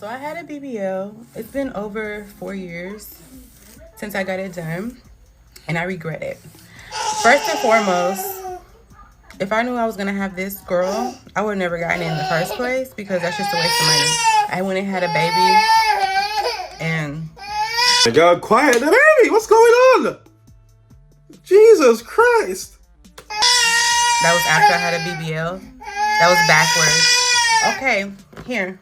So I had a BBL. It's been over 4 years since I got it done, and I regret it. First and foremost, if I knew I was gonna have this girl, I would have never gotten it in the first place because that's just a waste of money. I went and had a baby, and God, quiet, the baby. What's going on? Jesus Christ! that was after I had a BBL. That was backwards. Okay, here.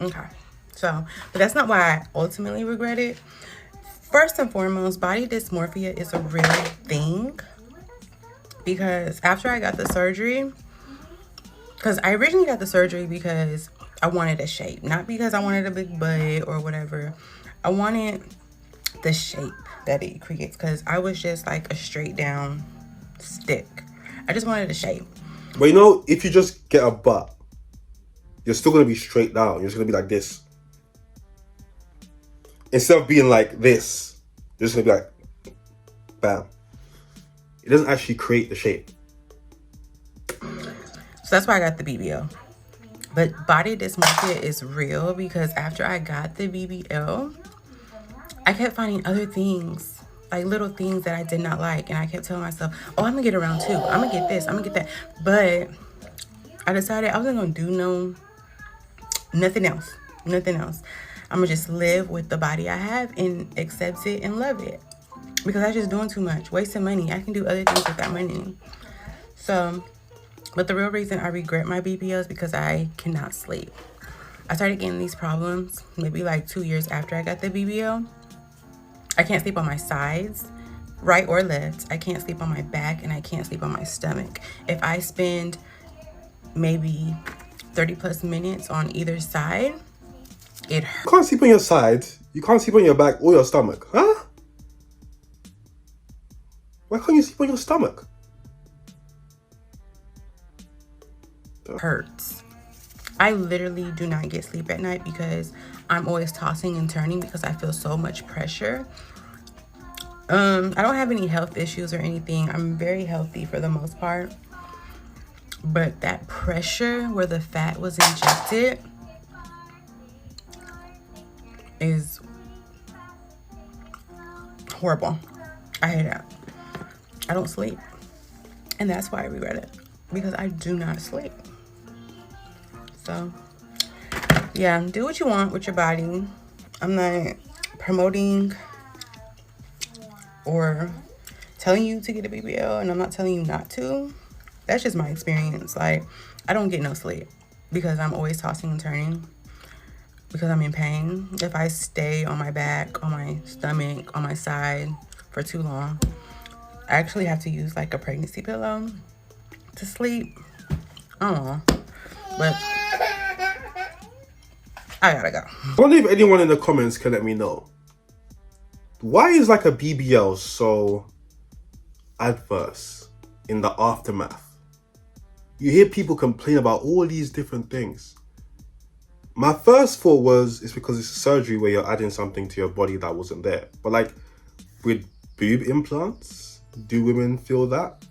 Okay, so, but that's not why I ultimately regret it. First and foremost, body dysmorphia is a real thing because after I got the surgery, because I originally got the surgery because I wanted a shape, not because I wanted a big butt or whatever. I wanted the shape that it creates because I was just like a straight down stick. I just wanted a shape. But you know, if you just get a butt, you're still going to be straight down. You're just going to be like this. Instead of being like this, you're just going to be like, bam. It doesn't actually create the shape. So that's why I got the BBL. But body dysmorphia is real because after I got the BBL, I kept finding other things, like little things that I did not like. And I kept telling myself, oh, I'm going to get around too. I'm going to get this. I'm going to get that. But I decided I wasn't going to do nothing else. Nothing else. I'm going to just live with the body I have and accept it and love it. Because I'm just doing too much. Wasting money. I can do other things with that money. So, but the real reason I regret my BBL is because I cannot sleep. I started getting these problems maybe like 2 years after I got the BBL. I can't sleep on my sides, right or left. I can't sleep on my back and I can't sleep on my stomach. If I spend maybe 30 plus minutes on either side, it hurts. You can't sleep on your side. You can't sleep on your back or your stomach. Huh? Why can't you sleep on your stomach? Hurts. I literally do not get sleep at night because I'm always tossing and turning because I feel so much pressure. I don't have any health issues or anything. I'm very healthy for the most part. But that pressure where the fat was injected is horrible. I hate it. I don't sleep. And that's why I regret it. Because I do not sleep. So, yeah, do what you want with your body. I'm not promoting or telling you to get a BBL, and I'm not telling you not to. That's just my experience. Like, I don't get no sleep because I'm always tossing and turning because I'm in pain. If I stay on my back, on my stomach, on my side for too long, I actually have to use like a pregnancy pillow to sleep. I don't know, but I gotta go. I wonder if anyone in the comments can let me know. Why is like a BBL so adverse in the aftermath? You hear people complain about all these different things. My first thought was it's because it's a surgery where you're adding something to your body that wasn't there. But like with boob implants, do women feel that?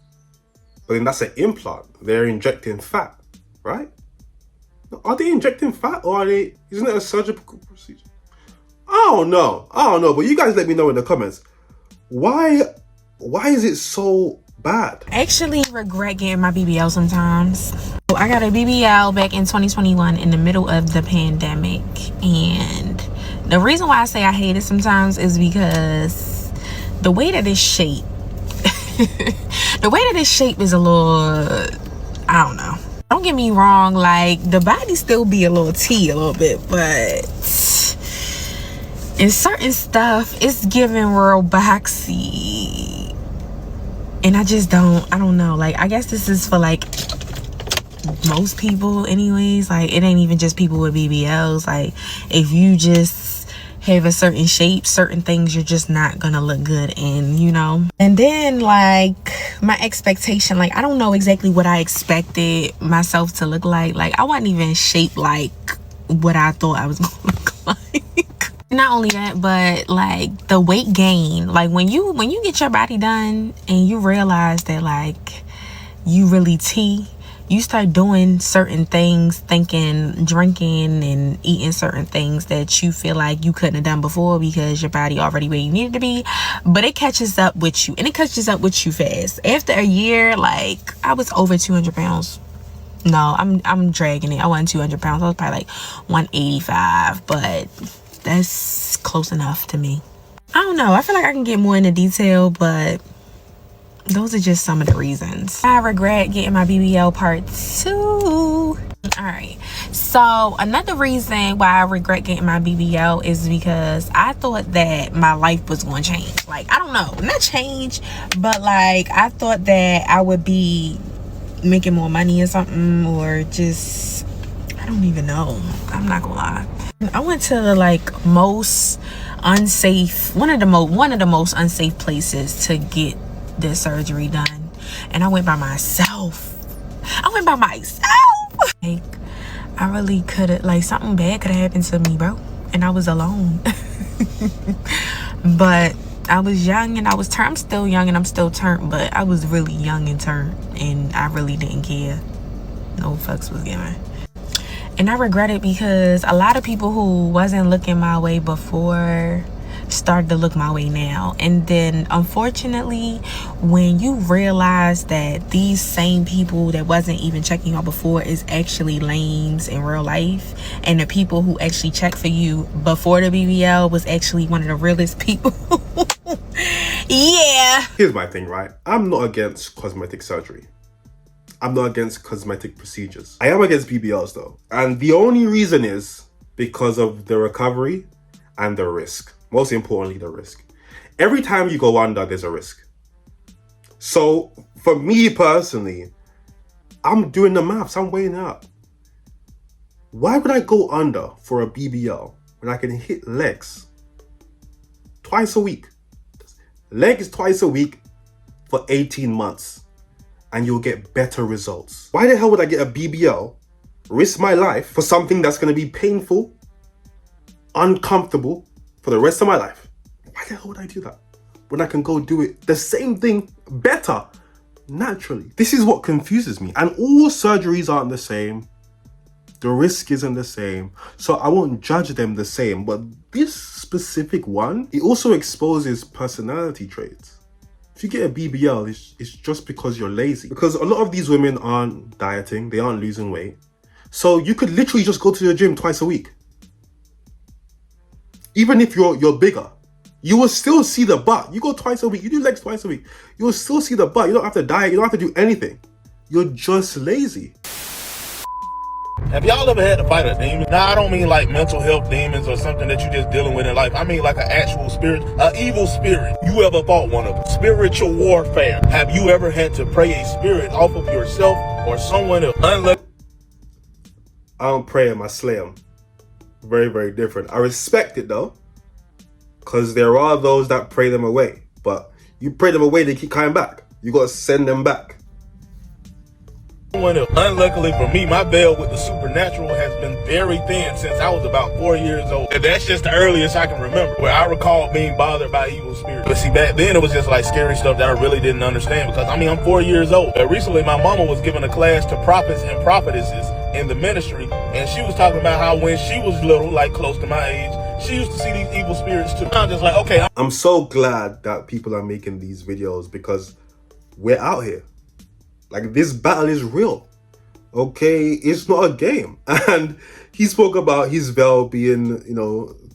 But then that's an implant. They're injecting fat, right? Are they injecting fat or isn't it a surgical procedure? I don't know, but you guys let me know in the comments. Why is it so bad? I actually regret getting my BBL sometimes. So I got a BBL back in 2021 in the middle of the pandemic. And the reason why I say I hate it sometimes is because the way that it's shaped, is a little, I don't know. Don't get me wrong, like the body still be a little T a little bit, but in certain stuff it's giving real boxy. And I don't know. Like, I guess this is for like most people anyways. Like, it ain't even just people with BBLs. Like, if you just have a certain shape, certain things you're just not gonna look good in, you know. And then like my expectation, like I don't know exactly what I expected myself to look like. Like, I wasn't even shaped like what I thought I was gonna look like. Not only that, but like the weight gain, like when you get your body done and you realize that like you really you start doing certain things, thinking, drinking and eating certain things that you feel like you couldn't have done before because your body already where you needed to be. But it catches up with you, and it catches up with you fast. After a year, like, I was over 200 pounds. No, I'm dragging it. I wasn't 200 pounds. I was probably like 185, but that's close enough to me. I don't know. I feel like I can get more into detail, but those are just some of the reasons. I regret getting my BBL part 2. All right. So another reason why I regret getting my BBL is because I thought that my life was going to change. Like, I don't know. Not change, but like, I thought that I would be making more money or something, or just, I don't even know. I'm not gonna lie. I went to like most unsafe, one of the most unsafe places to get this surgery done, and I went by myself. Like, I really could have, like, something bad could have happened to me, bro, and I was alone. But I was young and I was turned. I'm still young and I'm still turned, but I was really young and turned, and I really didn't care. No fucks was given. And I regret it because a lot of people who wasn't looking my way before started to look my way now. And then unfortunately, when you realize that these same people that wasn't even checking you out before is actually lames in real life, and the people who actually checked for you before the BBL was actually one of the realest people. Yeah. Here's my thing, right? I'm not against cosmetic surgery. I'm not against cosmetic procedures. I am against BBLs though. And the only reason is because of the recovery and the risk. Most importantly, the risk. Every time you go under, there's a risk. So for me personally, I'm doing the maths. I'm weighing it up. Why would I go under for a BBL when I can hit legs twice a week? Legs twice a week for 18 months. And you'll get better results. Why the hell would I get a BBL, risk my life for something that's going to be painful, uncomfortable for the rest of my life? Why the hell would I do that when I can go do it the same thing better, naturally? This is what confuses me. And all surgeries aren't the same. The risk isn't the same. So I won't judge them the same. But this specific one, it also exposes personality traits. If you get a BBL, it's just because you're lazy. Because a lot of these women aren't dieting, they aren't losing weight. So you could literally just go to the gym twice a week. Even if you're bigger, you will still see the butt. You go twice a week, you do legs twice a week, you will still see the butt. You don't have to diet, you don't have to do anything. You're just lazy. Have y'all ever had to fight a demon? Now, I don't mean like mental health demons or something that you're just dealing with in life. I mean like an actual spirit, an evil spirit. You ever fought one of them? Spiritual warfare. Have you ever had to pray a spirit off of yourself or someone else? I don't pray him, I slay him. Very, very different. I respect it though, because there are those that pray them away. But you pray them away, they keep coming back. You got to send them back. Unluckily for me, my veil with the supernatural has been very thin since I was about 4 years old. And that's just the earliest I can remember where I recall being bothered by evil spirits. But see, back then it was just like scary stuff that I really didn't understand, because I mean, I'm 4 years old. Recently, my mama was giving a class to prophets and prophetesses in the ministry, and she was talking about how when she was little, like close to my age, she used to see these evil spirits too. I'm just like, okay. I'm so glad that people are making these videos, because we're out here. Like, this battle is real, okay? It's not a game. And he spoke about his veil being,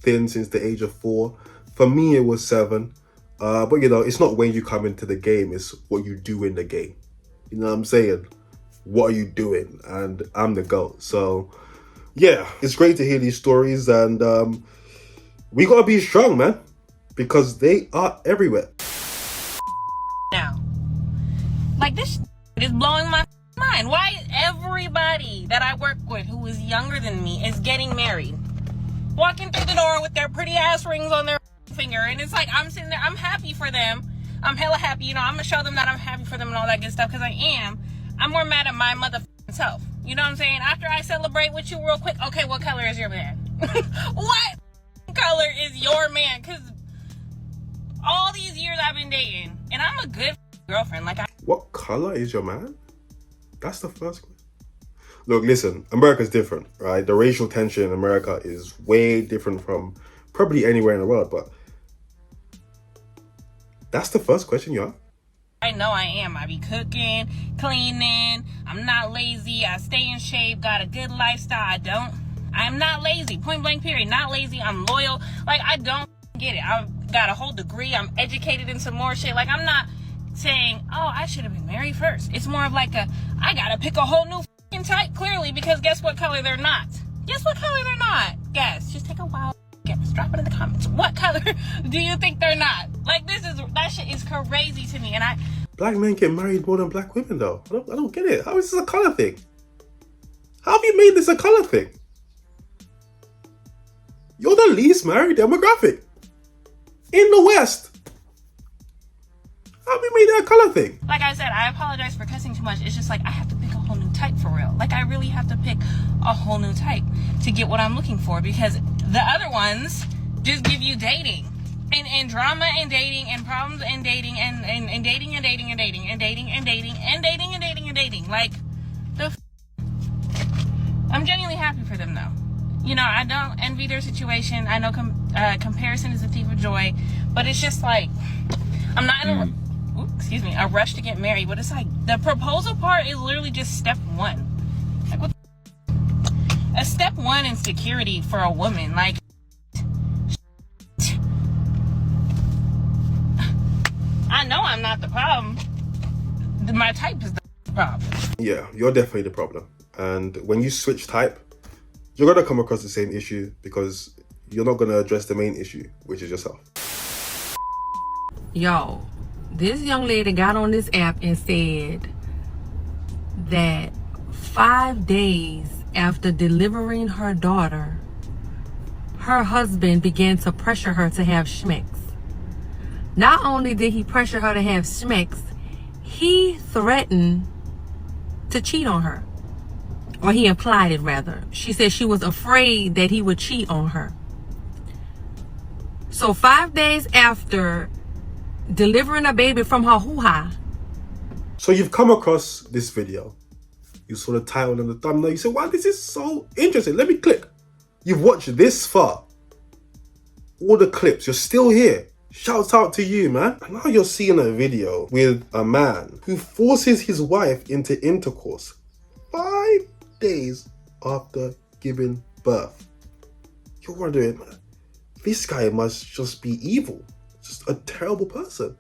thin since the age of 4. For me, it was 7. But, it's not when you come into the game, it's what you do in the game. You know what I'm saying? What are you doing? And I'm the GOAT. So, yeah, it's great to hear these stories. And we got to be strong, man, because they are everywhere. Now, like, this is blowing my mind. Why everybody that I work with who is younger than me is getting married, walking through the door with their pretty ass rings on their finger, and it's like, I'm sitting there, I'm happy for them, I'm hella happy, I'm gonna show them that I'm happy for them and all that good stuff, because I'm more mad at my motherfucking self, you know what I'm saying? After I celebrate with you real quick, okay, what color is your man? What color is your man? Because all these years I've been dating, and I'm a good girlfriend, like, What color is your man? That's the first question. Look, listen, America's different, right? The racial tension in America is way different from probably anywhere in the world, but that's the first question you have. I know I am. I be cooking, cleaning. I'm not lazy. I stay in shape. Got a good lifestyle. I'm not lazy. Point blank period. Not lazy. I'm loyal. Like, I don't get it. I've got a whole degree. I'm educated in some more shit. Like, I'm not saying, oh, I should have been married first. It's more of like I gotta pick a whole new fucking type, clearly, because guess what color they're not? Guess what color they're not? Guess. Just take a wild guess. Drop it in the comments. What color do you think they're not? Like, that shit is crazy to me. And Black men get married more than black women, though. I don't get it. How is this a color thing? How have you made this a color thing? You're the least married demographic in the West. How have you made that a color thing? like I said, I apologize for cussing too much. It's just like, I have to pick a whole new type for real. Like, I really have to pick a whole new type to get what I'm looking for, because the other ones just give you dating and drama and dating and problems and dating and dating and dating and dating and dating and dating and dating and dating and dating. Like, I'm genuinely happy for them, though. You know, I don't envy their situation. I know comparison is a thief of joy, but it's just like, I'm not in a rush to get married. But it's like, the proposal part is literally just step one. Like, what a step one in security for a woman. Like, I know I'm not the problem. My type is the problem. Yeah, you're definitely the problem. And when you switch type, you're going to come across the same issue because you're not going to address the main issue, which is yourself. Yo, this young lady got on this app and said that 5 days after delivering her daughter, her husband began to pressure her to have schmecks. Not only did he pressure her to have schmecks, he threatened to cheat on her. Or he implied it, rather. She said she was afraid that he would cheat on her. So 5 days after delivering a baby from her hoo-ha. So you've come across this video. You saw the title and the thumbnail. You said, wow, this is so interesting. Let me click. You've watched this far. All the clips. You're still here. Shouts out to you, man. And now you're seeing a video with a man who forces his wife into intercourse 5 days after giving birth. You're wondering, man, this guy must just be evil. Just a terrible person.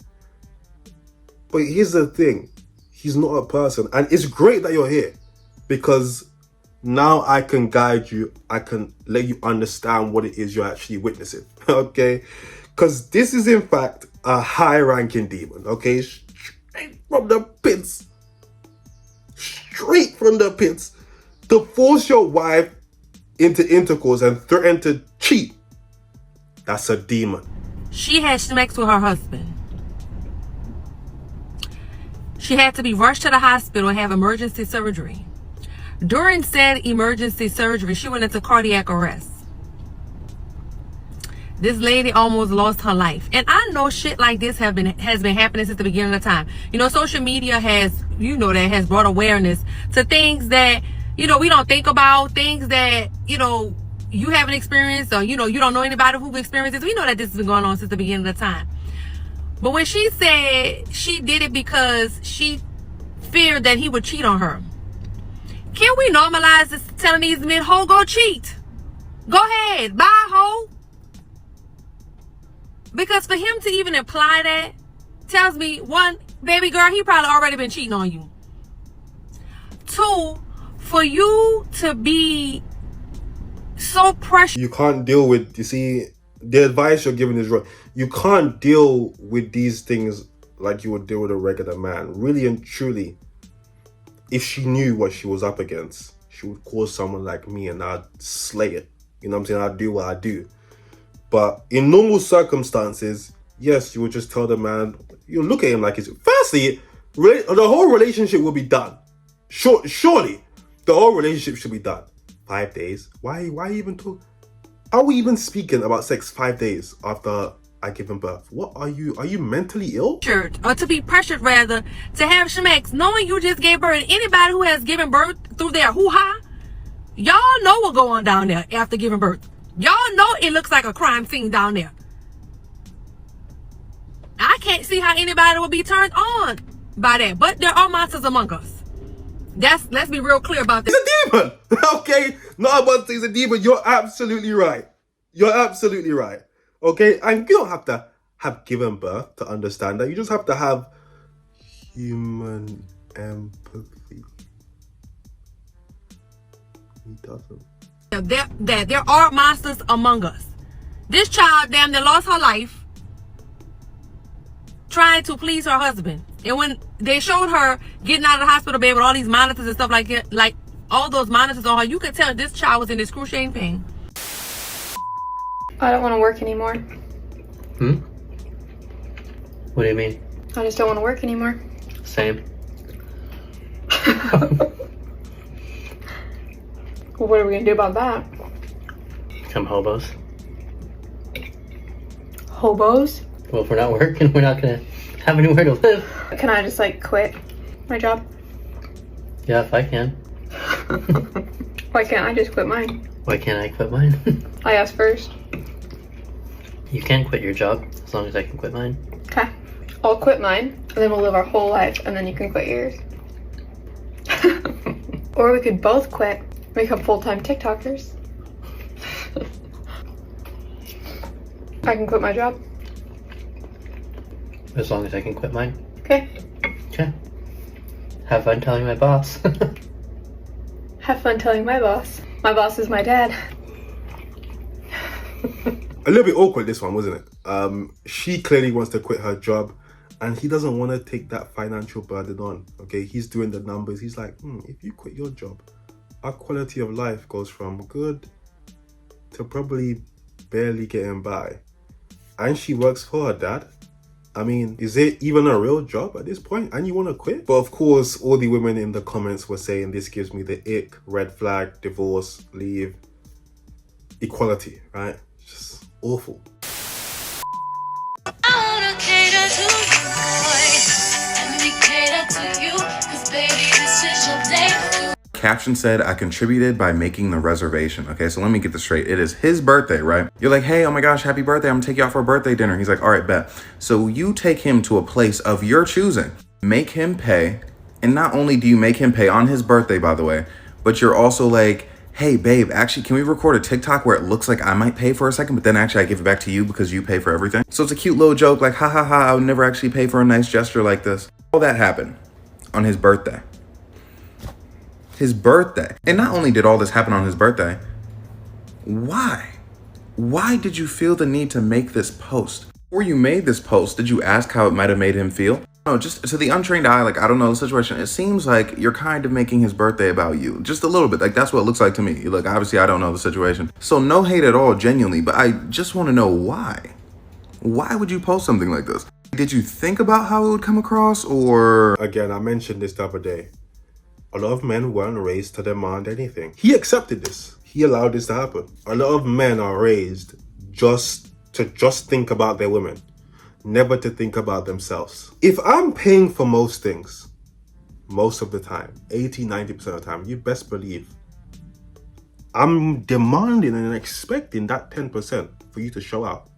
But here's the thing. He's not a person. And it's great that you're here, because now I can guide you. I can let you understand what it is you're actually witnessing. Okay? Because this is, in fact, a high-ranking demon. Okay? Straight from the pits. Straight from the pits. To force your wife into intercourse and threaten to cheat. That's a demon. She had sex with her husband. She had to be rushed to the hospital and have emergency surgery. During said emergency surgery, she went into cardiac arrest. This lady almost lost her life. And I know shit like this has been happening since the beginning of time. You know, social media has brought awareness to things that, you know, we don't think about, things that, you know, you haven't experienced, or, you know, you don't know anybody who've experienced this. We know that this has been going on since the beginning of the time. But when she said she did it because she feared that he would cheat on her, can we normalize this, telling these men, ho, go cheat? Go ahead, bye, ho. Because for him to even imply that tells me, one, baby girl, he probably already been cheating on you. Two, for you to be so precious. You can't deal with, you see, the advice you're giving is wrong. You can't deal with these things like you would deal with a regular man. Really and truly, if she knew what she was up against, she would call someone like me and I'd slay it. You know what I'm saying? I'd do what I do. But in normal circumstances, yes, you would just tell the man, you look at him like he's... Firstly, the whole relationship will be done. Surely, the whole relationship should be done. 5 days? Why even talk? Are we even speaking about sex 5 days after I given birth. What are you? Are you mentally ill? Or to be pressured rather, to have Shemex, knowing you just gave birth. Anybody who has given birth through their hoo-ha, y'all know what's going down there after giving birth. Y'all know it looks like a crime scene down there. I can't see how anybody would be turned on by that. But there are monsters among us. Let's be real clear about that. He's a demon. Okay, not about to say he's a demon. You're absolutely right. You're absolutely right. Okay, and you don't have to have given birth to understand that. You just have to have human empathy. He doesn't. There are monsters among us. This child damn near lost her life trying to please her husband. And when they showed her getting out of the hospital bed with all these monitors and stuff like that, like all those monitors on her, you could tell this child was in excruciating pain. I don't want to work anymore. What do you mean? I just don't want to work anymore. Same. Well, what are we going to do about that? Become hobos. Hobos? Well, if we're not working, we're not gonna have anywhere to live. Can I just like quit my job? Yeah, if I can. Why can't I just quit mine? Why can't I quit mine? I asked first. You can quit your job as long as I can quit mine. Okay. I'll quit mine, and then we'll live our whole life, and then you can quit yours. Or we could both quit, become full-time TikTokers. I can quit my job. As long as I can quit mine. Okay. Okay. Have fun telling my boss. Have fun telling my boss. My boss is my dad. A little bit awkward, this one, wasn't it? She clearly wants to quit her job, and he doesn't want to take that financial burden on. Okay, he's doing the numbers. He's like, if you quit your job, our quality of life goes from good to probably barely getting by. And she works for her dad. I mean, is it even a real job at this point? And you want to quit? But of course, all the women in the comments were saying this gives me the ick, red flag, divorce, leave, equality, right? Just awful. Caption said, I contributed by making the reservation. Okay, so let me get this straight. It is his birthday, right? You're like, hey, oh my gosh, happy birthday. I'm gonna take you out for a birthday dinner. He's like, all right, bet. So you take him to a place of your choosing, make him pay. And not only do you make him pay on his birthday, by the way, but you're also like, hey, babe, actually, can we record a TikTok where it looks like I might pay for a second, but then actually I give it back to you because you pay for everything? So it's a cute little joke, like, ha ha ha, I would never actually pay for a nice gesture like this. All that happened on his birthday. His birthday. And not only did all this happen on his birthday, why? Why did you feel the need to make this post? Before you made this post, did you ask how it might have made him feel? No, just to the untrained eye, like, I don't know the situation. It seems like you're kind of making his birthday about you. Just a little bit. Like, that's what it looks like to me. Look, obviously, I don't know the situation. So no hate at all, genuinely. But I just want to know why. Why would you post something like this? Did you think about how it would come across, or? Again, I mentioned this the other day. A lot of men weren't raised to demand anything. He accepted this. He allowed this to happen. A lot of men are raised just to think about their women, never to think about themselves. If I'm paying for most things, most of the time, 80, 90% of the time, you best believe I'm demanding and expecting that 10% for you to show out.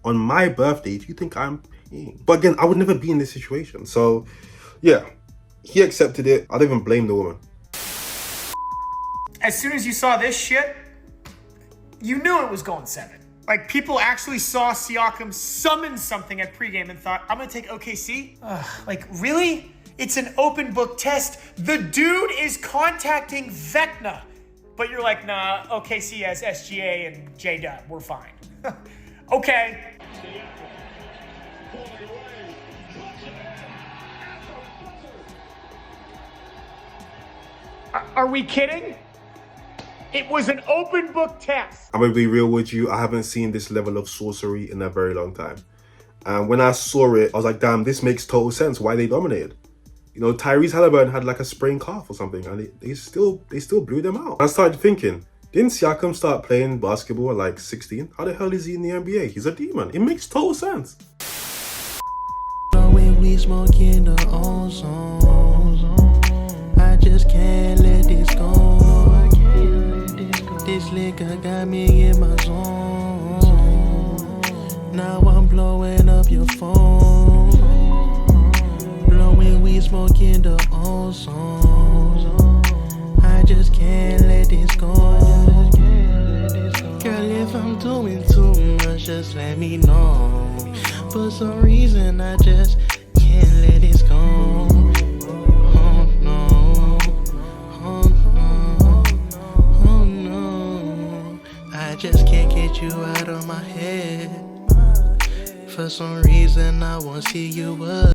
On my birthday, if you think I'm paying. But again, I would never be in this situation. So, yeah. He accepted it. I don't even blame the woman. As soon as you saw this shit, you knew it was going 7. Like, people actually saw Siakam summon something at pregame and thought, I'm going to take OKC? Like, really? It's an open book test. The dude is contacting Vecna. But you're like, nah, OKC has SGA and J-Dub. We're fine. Okay. Are we kidding? It was an open book test. I'm gonna be real with you. I haven't seen this level of sorcery in a very long time. And when I saw it, I was like, damn, this makes total sense why they dominated. You know, Tyrese Halliburton had like a sprained calf or something, and they still blew them out. I started thinking, Didn't Siakam start playing basketball at like 16? How the hell is he in the NBA? He's a demon. It makes total sense. When we smoke in the ozone, I just can't let this go. This liquor got me in my zone. Now I'm blowing up your phone. Blowing weed, smoking the ozone. I just can't let this go. Girl, if I'm doing too much, just let me know. For some reason, I just can't let this go. Oh no, oh no, oh no. I just can't get you out of my head. For some reason, I won't see you up.